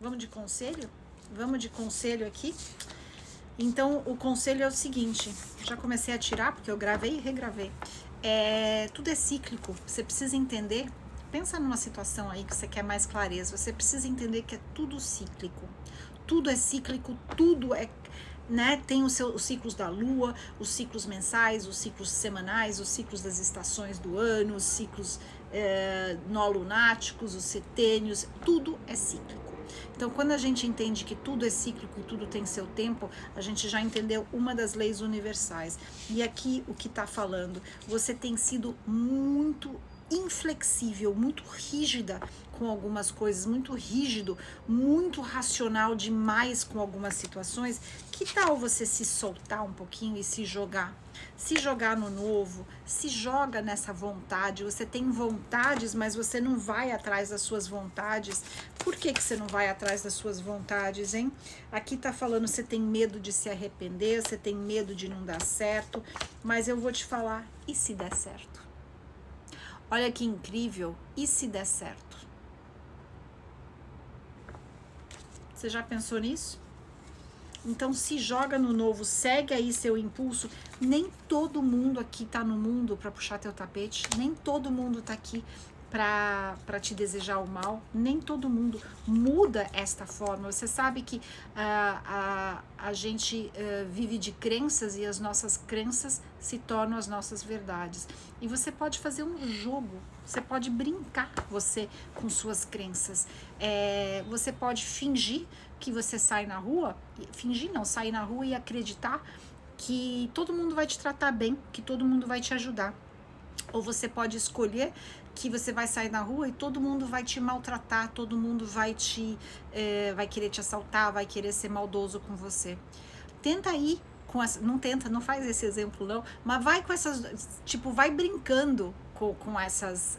Vamos de conselho? Vamos de conselho aqui? Então, o conselho é o seguinte, já comecei a tirar, porque eu gravei e regravei. Tudo é cíclico, você precisa entender, pensa numa situação aí que você quer mais clareza, você precisa entender que é tudo cíclico. Tudo é cíclico, tudo é, né, tem os ciclos da lua, os ciclos mensais, os ciclos semanais, os ciclos das estações do ano, os ciclos lunáticos, os setênios, tudo é cíclico. Então, quando a gente entende que tudo é cíclico e tudo tem seu tempo, a gente já entendeu uma das leis universais. E aqui o que está falando, você tem sido muito inflexível, muito rígida com algumas coisas, muito rígido, muito racional demais com algumas situações. Que tal você se soltar um pouquinho e se jogar? Se jogar no novo, se joga nessa vontade. Você tem vontades, mas você não vai atrás das suas vontades. Por que você não vai atrás das suas vontades, hein? Aqui tá falando, você tem medo de se arrepender, você tem medo de não dar certo, mas eu vou te falar, e se der certo? Olha que incrível, e se der certo? Você já pensou nisso? Então se joga no novo, segue aí seu impulso. Nem todo mundo aqui tá no mundo para puxar teu tapete, nem todo mundo tá aqui para te desejar o mal, nem todo mundo muda esta forma. Você sabe que a gente vive de crenças e as nossas crenças se tornam as nossas verdades. E você pode fazer um jogo, você pode brincar você com suas crenças. Você pode fingir que você sai na rua, fingir não, sair na rua e acreditar que todo mundo vai te tratar bem, que todo mundo vai te ajudar. Ou você pode escolher que você vai sair na rua e todo mundo vai te maltratar, todo mundo vai querer te assaltar, vai querer ser maldoso com você. Tenta ir com essa, não faz esse exemplo não, mas vai com essas, tipo, vai brincando com essas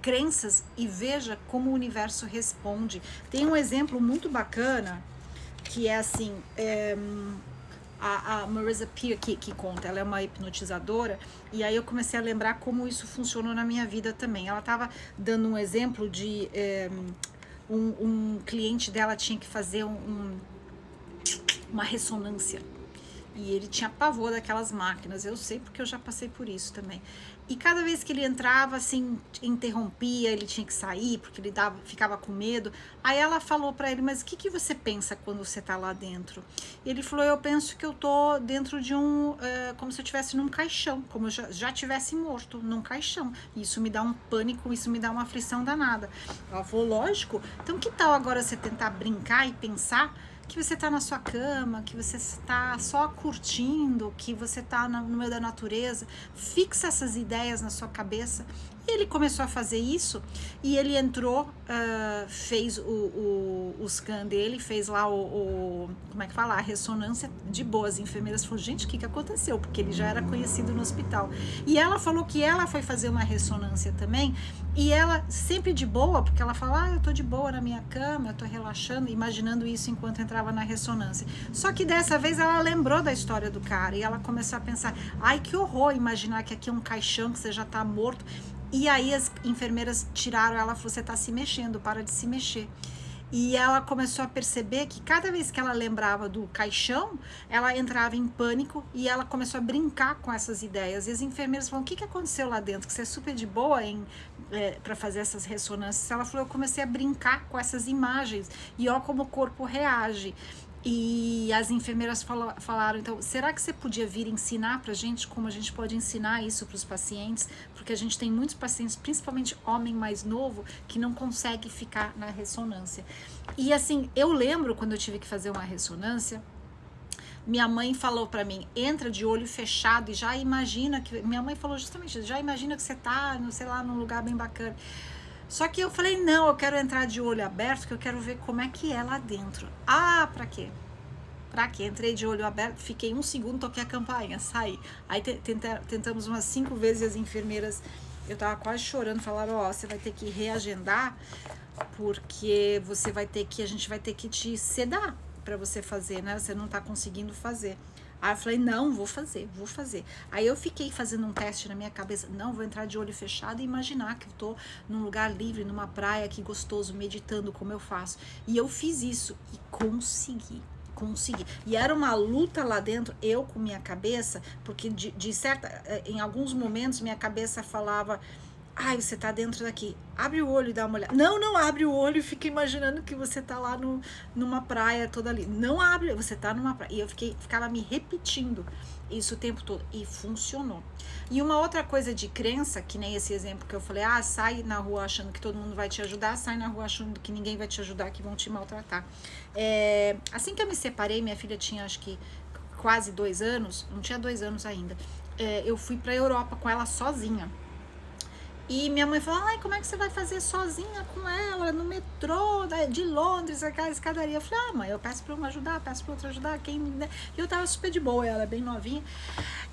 crenças e veja como o universo responde. Tem um exemplo muito bacana que é assim, a Marisa Peer que conta, ela é uma hipnotizadora, e aí eu comecei a lembrar como isso funcionou na minha vida também. Ela estava dando um exemplo de um cliente dela tinha que fazer uma ressonância, e ele tinha pavor daquelas máquinas, eu sei porque eu já passei por isso também. E cada vez que ele entrava, assim, interrompia, ele tinha que sair, porque ele ficava com medo. Aí ela falou pra ele, mas o que você pensa quando você tá lá dentro? E ele falou, eu penso que eu tô dentro de como se eu estivesse num caixão, como eu já tivesse morto num caixão. Isso me dá um pânico, isso me dá uma aflição danada. Ela falou, lógico, então que tal agora você tentar brincar e pensar que você tá na sua cama, que você está só curtindo, que você tá no meio da natureza, fixa essas ideias na sua cabeça. E ele começou a fazer isso, e ele entrou, fez o scan dele, fez lá como é que fala? A ressonância de boa. As enfermeiras falaram, gente, o que aconteceu? Porque ele já era conhecido no hospital. E ela falou que ela foi fazer uma ressonância também, e ela sempre de boa, porque ela fala, eu tô de boa na minha cama, eu tô relaxando, imaginando isso enquanto entrava na ressonância. Só que dessa vez ela lembrou da história do cara, e ela começou a pensar, ai, que horror imaginar que aqui é um caixão, que você já tá morto. E aí as enfermeiras tiraram ela, falou, você tá se mexendo, para de se mexer. E ela começou a perceber que cada vez que ela lembrava do caixão, ela entrava em pânico, e ela começou a brincar com essas ideias. E as enfermeiras falaram, o que aconteceu lá dentro? Que você é super de boa para fazer essas ressonâncias. Ela falou, eu comecei a brincar com essas imagens, e ó como o corpo reage. E as enfermeiras falaram, então, será que você podia vir ensinar pra gente como a gente pode ensinar isso para os pacientes? Porque a gente tem muitos pacientes, principalmente homem mais novo, que não consegue ficar na ressonância. E assim, eu lembro quando eu tive que fazer uma ressonância, minha mãe falou pra mim, entra de olho fechado e já imagina que... Minha mãe falou justamente, já imagina que você tá, sei lá, num lugar bem bacana. Só que eu falei, não, eu quero entrar de olho aberto, que eu quero ver como é que é lá dentro. Ah, pra quê? Pra quê? Entrei de olho aberto, fiquei 1 segundo, toquei a campainha, saí. Aí tentamos umas 5 vezes, e as enfermeiras, eu tava quase chorando, falaram, você vai ter que reagendar, porque a gente vai ter que te sedar pra você fazer, né? Você não tá conseguindo fazer. Aí eu falei, não, vou fazer. Aí eu fiquei fazendo um teste na minha cabeça, não, vou entrar de olho fechado e imaginar que eu tô num lugar livre, numa praia, que gostoso, meditando como eu faço. E eu fiz isso e consegui. E era uma luta lá dentro, eu com minha cabeça, porque em alguns momentos minha cabeça falava, ai, você tá dentro daqui, abre o olho e dá uma olhada. Não abre o olho e fica imaginando que você tá lá numa praia toda ali. Não abre, você tá numa praia. E eu ficava me repetindo isso o tempo todo. E funcionou. E uma outra coisa de crença, que nem esse exemplo que eu falei, sai na rua achando que todo mundo vai te ajudar, sai na rua achando que ninguém vai te ajudar, que vão te maltratar. Assim que eu me separei, minha filha tinha acho que quase 2 anos, não tinha 2 anos ainda, eu fui pra Europa com ela sozinha. E minha mãe falou, ai, como é que você vai fazer sozinha com ela no metrô de Londres, aquela escadaria? Eu falei, mãe, eu peço pra uma ajudar, peço pra outra ajudar, E eu tava super de boa, ela é bem novinha.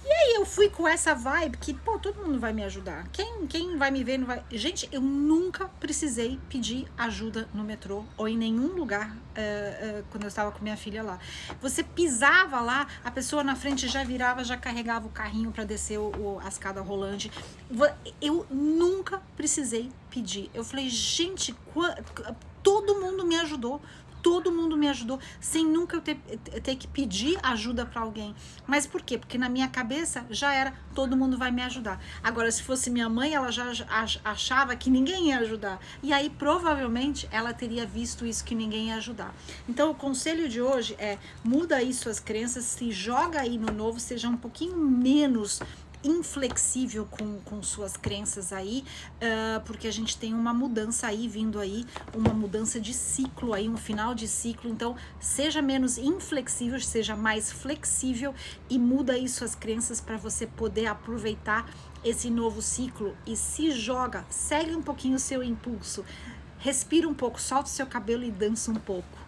E aí eu fui com essa vibe que, todo mundo vai me ajudar. Quem vai me ver não vai... Gente, eu nunca precisei pedir ajuda no metrô ou em nenhum lugar quando eu estava com minha filha lá. Você pisava lá, a pessoa na frente já virava, já carregava o carrinho para descer a escada rolante. Eu nunca precisei pedir. Eu falei, gente, todo mundo me ajudou. Todo mundo me ajudou, sem nunca eu ter que pedir ajuda para alguém. Mas por quê? Porque na minha cabeça já era, todo mundo vai me ajudar. Agora, se fosse minha mãe, ela já achava que ninguém ia ajudar. E aí, provavelmente, ela teria visto isso, que ninguém ia ajudar. Então, o conselho de hoje é, muda aí suas crenças, se joga aí no novo, seja um pouquinho menos inflexível com suas crenças aí, porque a gente tem uma mudança aí vindo aí, uma mudança de ciclo aí, um final de ciclo. Então seja menos inflexível, seja mais flexível e muda aí suas crenças para você poder aproveitar esse novo ciclo e se joga, segue um pouquinho o seu impulso, respira um pouco, solta o seu cabelo e dança um pouco.